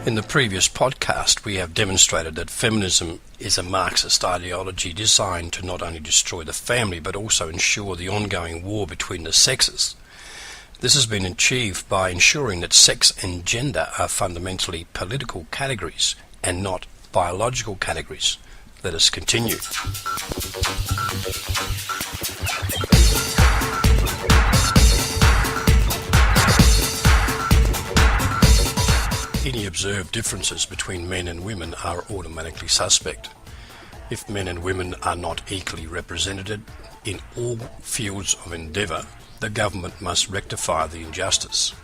In the previous podcast, we have demonstrated that feminism is a Marxist ideology designed to not only destroy the family but also ensure the ongoing war between the sexes. This has been achieved by ensuring that sex and gender are fundamentally political categories and not biological categories. Let us continue. Any observed differences between men and women are automatically suspect. If men and women are not equally represented in all fields of endeavour, the government must rectify the injustice.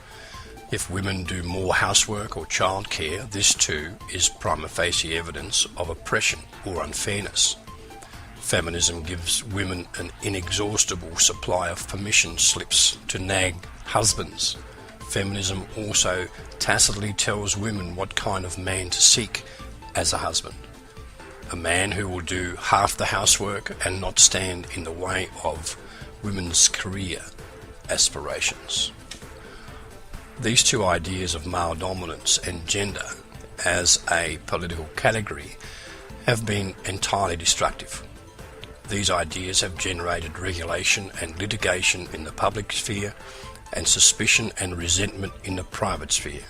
If women do more housework or childcare, this too is prima facie evidence of oppression or unfairness. Feminism gives women an inexhaustible supply of permission slips to nag husbands. Feminism also tacitly tells women what kind of man to seek as a husband. A man who will do half the housework and not stand in the way of women's career aspirations. These two ideas of male dominance and gender as a political category have been entirely destructive. These ideas have generated regulation and litigation in the public sphere and suspicion and resentment in the private sphere.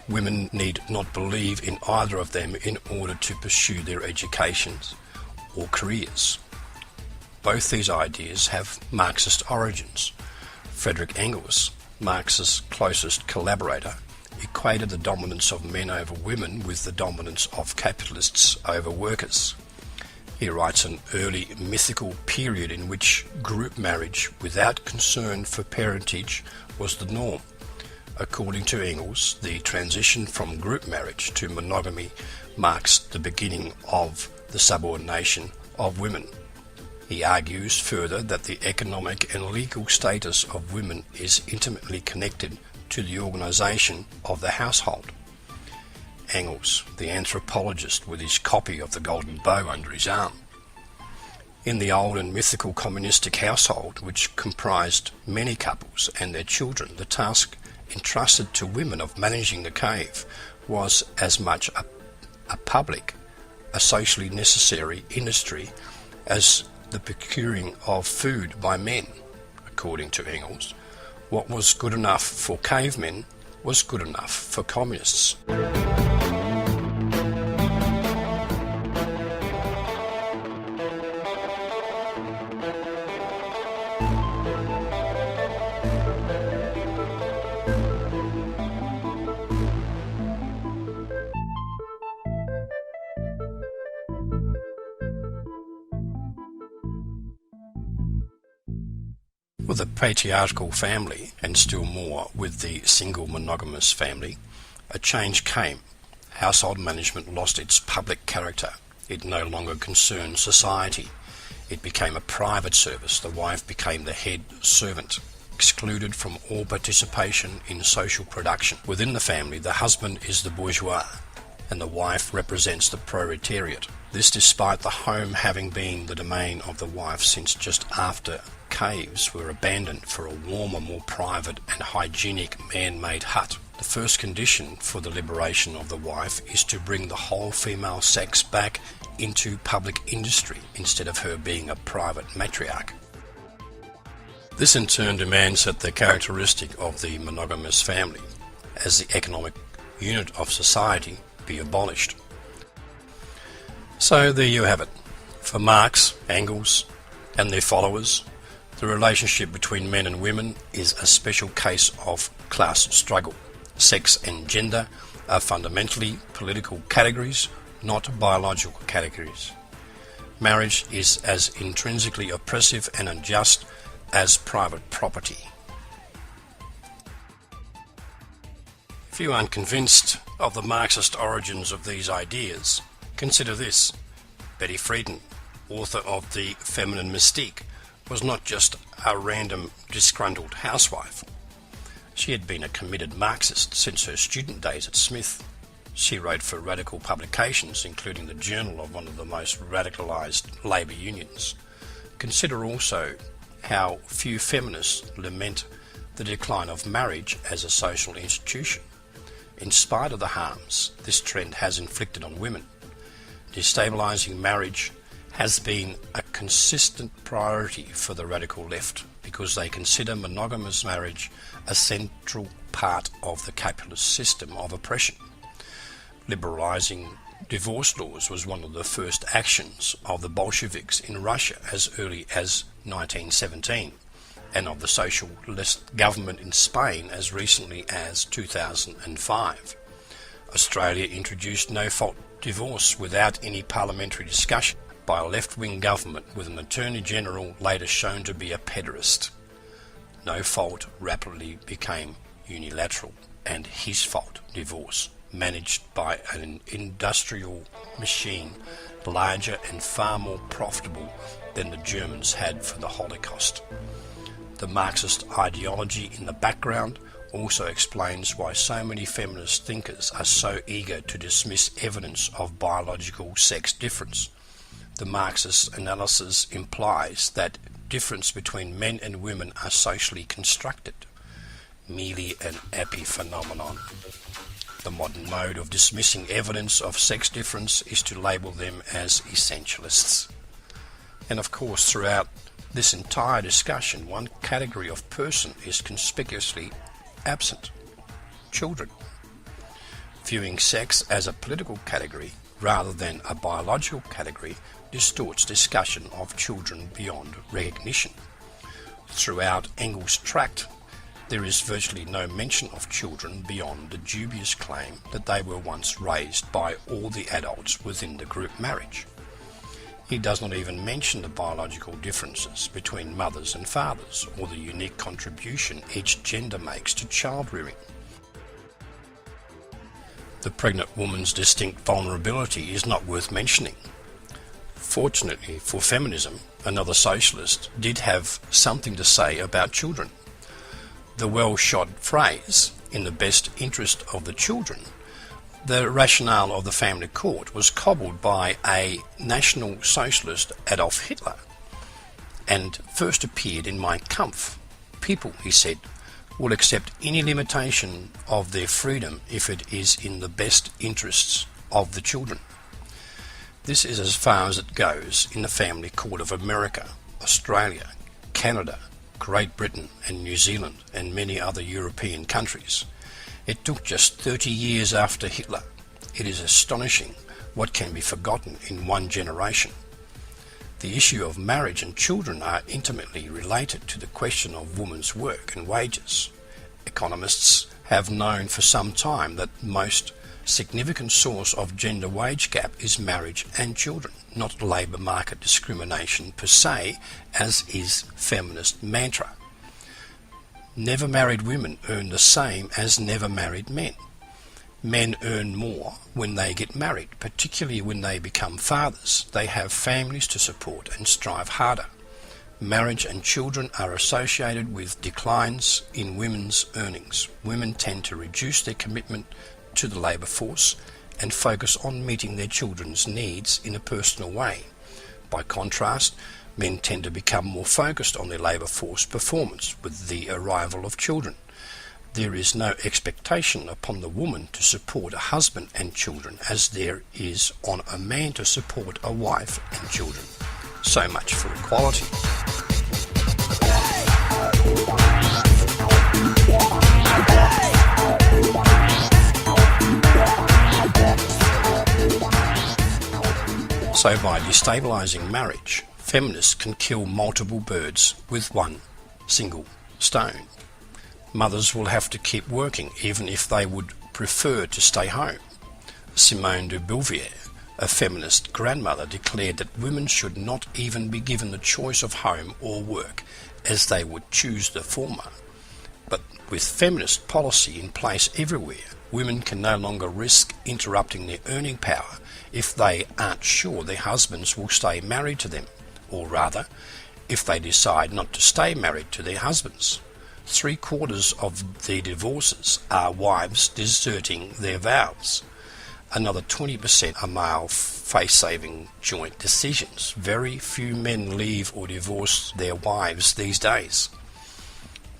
Women need not believe in either of them in order to pursue their educations or careers. Both these ideas have Marxist origins. Friedrich Engels, Marx's closest collaborator, equated the dominance of men over women with the dominance of capitalists over workers. He writes an early mythical period in which group marriage without concern for parentage was the norm. According to Engels, the transition from group marriage to monogamy marks the beginning of the subordination of women. He argues further that the economic and legal status of women is intimately connected to the organisation of the household. Engels, the anthropologist with his copy of the Golden Bough under his arm. In the old and mythical communistic household, which comprised many couples and their children, the task entrusted to women of managing the cave was as much a public, a socially necessary industry as the procuring of food by men. According to Engels, what was good enough for cavemen was good enough for communists. With the patriarchal family, and still more with the single monogamous family, a change came. Household management lost its public character. It no longer concerned society. It became a private service. The wife became the head servant, excluded from all participation in social production. Within the family, the husband is the bourgeois, and the wife represents the proletariat. This despite the home having been the domain of the wife since just after caves were abandoned for a warmer, more private and hygienic man-made hut. The first condition for the liberation of the wife is to bring the whole female sex back into public industry instead of her being a private matriarch. This in turn demands that the characteristic of the monogamous family as the economic unit of society be abolished. So there you have it. For Marx, Engels and their followers, the relationship between men and women is a special case of class struggle. Sex and gender are fundamentally political categories, not biological categories. Marriage is as intrinsically oppressive and unjust as private property. Few unconvinced of the Marxist origins of these ideas. Consider this. Betty Friedan, author of The Feminine Mystique, was not just a random disgruntled housewife. She had been a committed Marxist since her student days at Smith. She wrote for radical publications, including the journal of one of the most radicalised labour unions. Consider also how few feminists lament the decline of marriage as a social institution. In spite of the harms this trend has inflicted on women, destabilising marriage has been a consistent priority for the radical left because they consider monogamous marriage a central part of the capitalist system of oppression. Liberalising divorce laws was one of the first actions of the Bolsheviks in Russia as early as 1917, and of the socialist government in Spain as recently as 2005. Australia introduced no-fault divorce without any parliamentary discussion by a left-wing government with an Attorney-General later shown to be a pederast. No-fault rapidly became unilateral and his-fault divorce, managed by an industrial machine larger and far more profitable than the Germans had for the Holocaust. The Marxist ideology in the background also explains why so many feminist thinkers are so eager to dismiss evidence of biological sex difference. The Marxist analysis implies that difference between men and women are socially constructed, merely an epiphenomenon. The modern mode of dismissing evidence of sex difference is to label them as essentialists. And of course, throughout this entire discussion, one category of person is conspicuously absent: children. Viewing sex as a political category rather than a biological category distorts discussion of children beyond recognition. Throughout Engels' tract, there is virtually no mention of children beyond the dubious claim that they were once raised by all the adults within the group marriage. He does not even mention the biological differences between mothers and fathers or the unique contribution each gender makes to child rearing. The pregnant woman's distinct vulnerability is not worth mentioning. Fortunately for feminism, another socialist did have something to say about children. The well-shod phrase, "in the best interest of the children," the rationale of the family court, was cobbled by a National Socialist, Adolf Hitler, and first appeared in Mein Kampf. People, he said, will accept any limitation of their freedom if it is in the best interests of the children. This is as far as it goes in the family court of America, Australia, Canada, Great Britain and New Zealand and many other European countries. It took just 30 years after Hitler. It is astonishing what can be forgotten in one generation. The issue of marriage and children are intimately related to the question of women's work and wages. Economists have known for some time that the most significant source of gender wage gap is marriage and children, not labour market discrimination per se, as is feminist mantra. Never married women earn the same as never married men. Men earn more when they get married, particularly when they become fathers. They have families to support and strive harder. Marriage and children are associated with declines in women's earnings. Women tend to reduce their commitment to the labour force and focus on meeting their children's needs in a personal way. By contrast, men tend to become more focused on their labour force performance with the arrival of children. There is no expectation upon the woman to support a husband and children as there is on a man to support a wife and children. So much for equality. So by destabilising marriage, feminists can kill multiple birds with one single stone. Mothers will have to keep working even if they would prefer to stay home. Simone de Beauvoir, a feminist grandmother, declared that women should not even be given the choice of home or work, as they would choose the former. But with feminist policy in place everywhere, women can no longer risk interrupting their earning power if they aren't sure their husbands will stay married to them, or rather, if they decide not to stay married to their husbands. 3/4 of the divorces are wives deserting their vows. Another 20% are male face-saving joint decisions. Very few men leave or divorce their wives these days.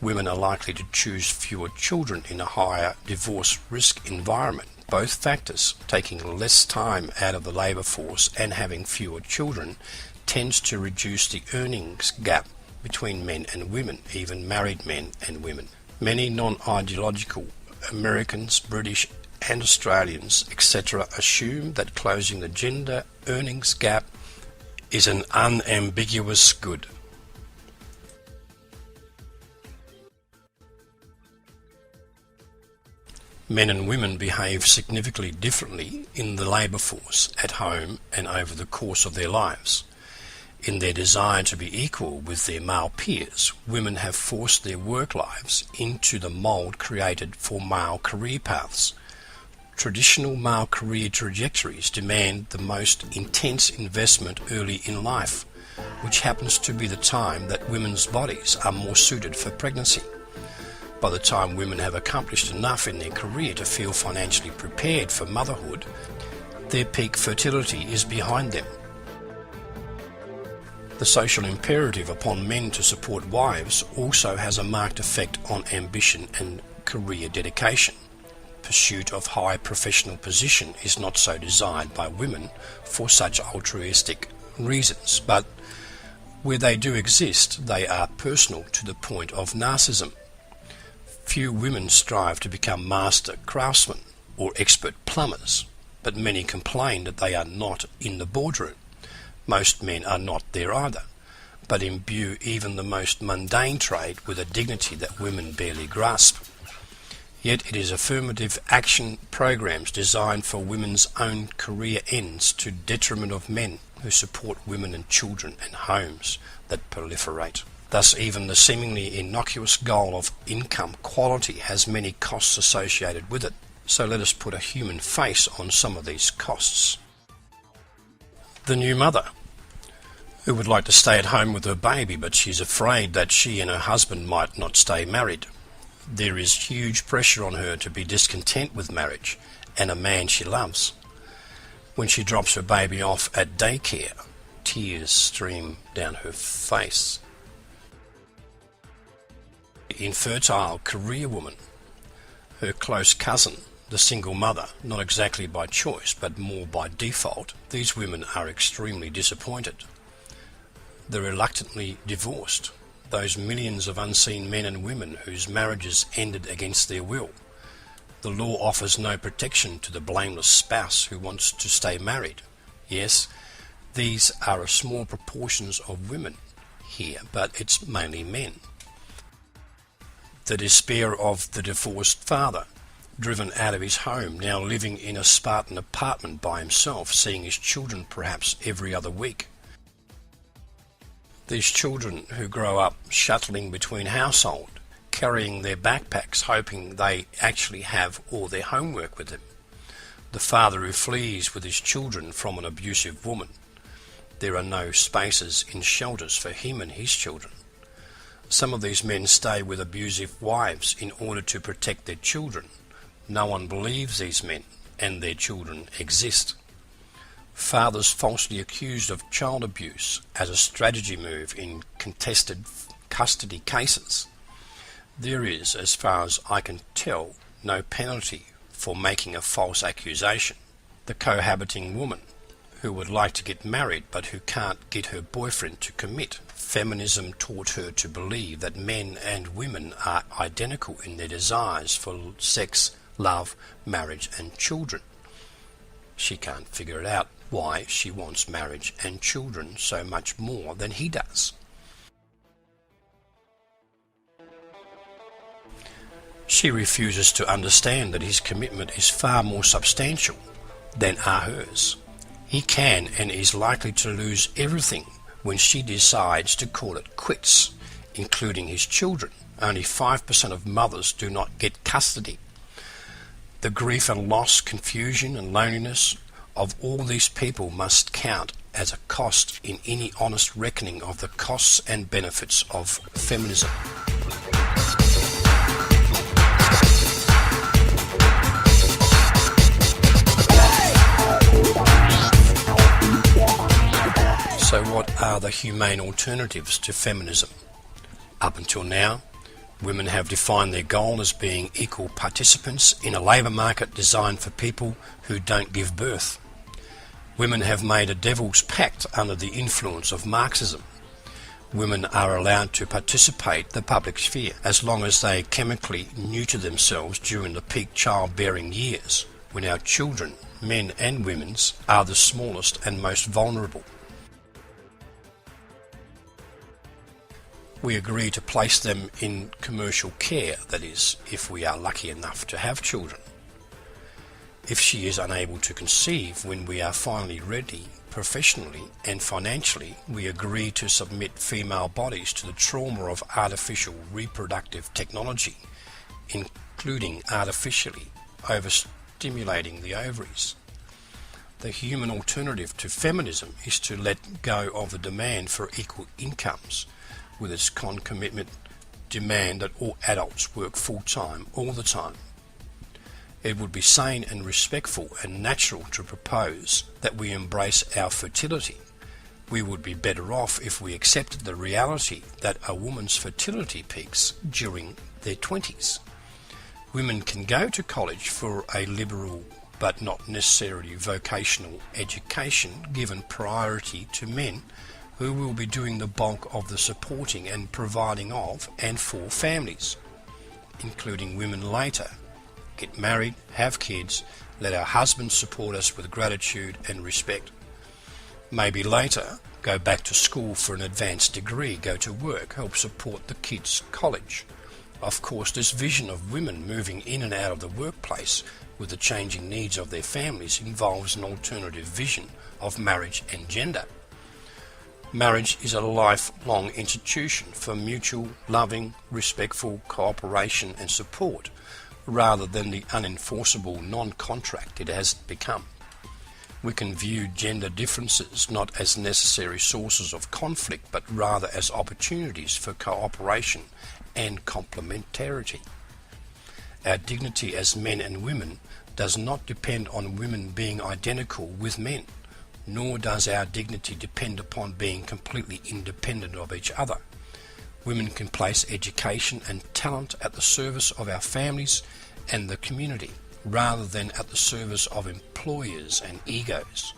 Women are likely to choose fewer children in a higher divorce risk environment. Both factors, taking less time out of the labour force and having fewer children, tends to reduce the earnings gap between men and women, even married men and women. Many non-ideological Americans, British and Australians, etc., assume that closing the gender earnings gap is an unambiguous good. Men and women behave significantly differently in the labour force, at home and over the course of their lives. In their desire to be equal with their male peers, women have forced their work lives into the mould created for male career paths. Traditional male career trajectories demand the most intense investment early in life, which happens to be the time that women's bodies are more suited for pregnancy. By the time women have accomplished enough in their career to feel financially prepared for motherhood, their peak fertility is behind them. The social imperative upon men to support wives also has a marked effect on ambition and career dedication. Pursuit of high professional position is not so desired by women for such altruistic reasons, but where they do exist, they are personal to the point of narcissism. Few women strive to become master craftsmen or expert plumbers, but many complain that they are not in the boardroom. Most men are not there either, but imbue even the most mundane trade with a dignity that women barely grasp. Yet it is affirmative action programs designed for women's own career ends to detriment of men who support women and children and homes that proliferate. Thus, even the seemingly innocuous goal of income quality has many costs associated with it. So let us put a human face on some of these costs. The new mother, who would like to stay at home with her baby, but she's afraid that she and her husband might not stay married. There is huge pressure on her to be discontent with marriage and a man she loves. When she drops her baby off at daycare, tears stream down her face. The infertile career woman, her close cousin, the single mother, not exactly by choice but more by default, these women are extremely disappointed. The reluctantly divorced, those millions of unseen men and women whose marriages ended against their will. The law offers no protection to the blameless spouse who wants to stay married. Yes, these are a small proportions of women here, but it's mainly men. The despair of the divorced father, driven out of his home, now living in a Spartan apartment by himself, seeing his children perhaps every other week. These children who grow up shuttling between households, carrying their backpacks, hoping they actually have all their homework with them. The father who flees with his children from an abusive woman. There are no spaces in shelters for him and his children. Some of these men stay with abusive wives in order to protect their children. No one believes these men and their children exist. Fathers falsely accused of child abuse as a strategy move in contested custody cases. There is, as far as I can tell, no penalty for making a false accusation. The cohabiting woman who would like to get married but who can't get her boyfriend to commit. Feminism taught her to believe that men and women are identical in their desires for sex, love, marriage and children. She can't figure it out why she wants marriage and children so much more than he does. She refuses to understand that his commitment is far more substantial than are hers. He can and is likely to lose everything when she decides to call it quits, including his children, Only 5% of mothers do not get custody. The grief and loss, confusion and loneliness of all these people must count as a cost in any honest reckoning of the costs and benefits of feminism. So what are the humane alternatives to feminism? Up until now, women have defined their goal as being equal participants in a labour market designed for people who don't give birth. Women have made a devil's pact under the influence of Marxism. Women are allowed to participate in the public sphere as long as they chemically neuter themselves during the peak childbearing years, when our children, men and women, are the smallest and most vulnerable. We agree to place them in commercial care, that is, if we are lucky enough to have children. If she is unable to conceive when we are finally ready, professionally and financially, we agree to submit female bodies to the trauma of artificial reproductive technology, including artificially overstimulating the ovaries. The human alternative to feminism is to let go of the demand for equal incomes, with its concomitant demand that all adults work full-time all the time. It would be sane and respectful and natural to propose that we embrace our fertility. We would be better off if we accepted the reality that a woman's fertility peaks during their 20s. Women can go to college for a liberal but not necessarily vocational education, given priority to men who will be doing the bulk of the supporting and providing of and for families, including women later. Get married, have kids, let our husbands support us with gratitude and respect. Maybe later, go back to school for an advanced degree, go to work, help support the kids' college. Of course, this vision of women moving in and out of the workplace with the changing needs of their families involves an alternative vision of marriage and gender. Marriage is a lifelong institution for mutual, loving, respectful cooperation and support, rather than the unenforceable non-contract it has become. We can view gender differences not as necessary sources of conflict, but rather as opportunities for cooperation and complementarity. Our dignity as men and women does not depend on women being identical with men, nor does our dignity depend upon being completely independent of each other. Women can place education and talent at the service of our families and the community, rather than at the service of employers and egos.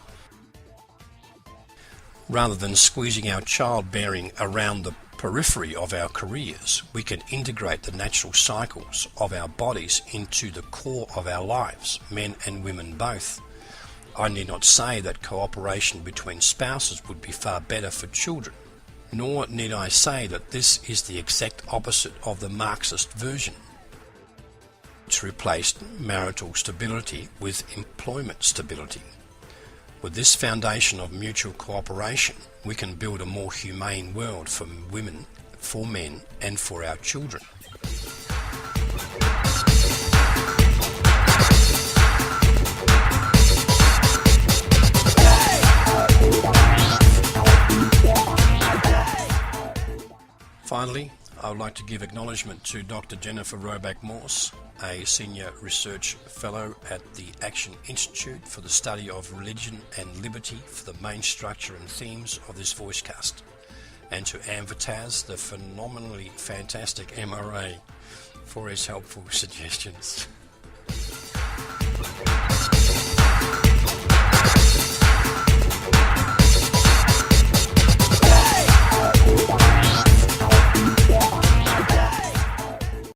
Rather than squeezing our childbearing around the periphery of our careers, we can integrate the natural cycles of our bodies into the core of our lives, men and women both. I need not say that cooperation between spouses would be far better for children, nor need I say that this is the exact opposite of the Marxist version, which replaced marital stability with employment stability. With this foundation of mutual cooperation, we can build a more humane world for women, for men, and for our children. Finally, I would like to give acknowledgement to Dr. Jennifer Roback-Morse, a Senior Research Fellow at the Action Institute for the Study of Religion and Liberty, for the main structure and themes of this voicecast, and to Amfortas, the phenomenally fantastic MRA, for his helpful suggestions.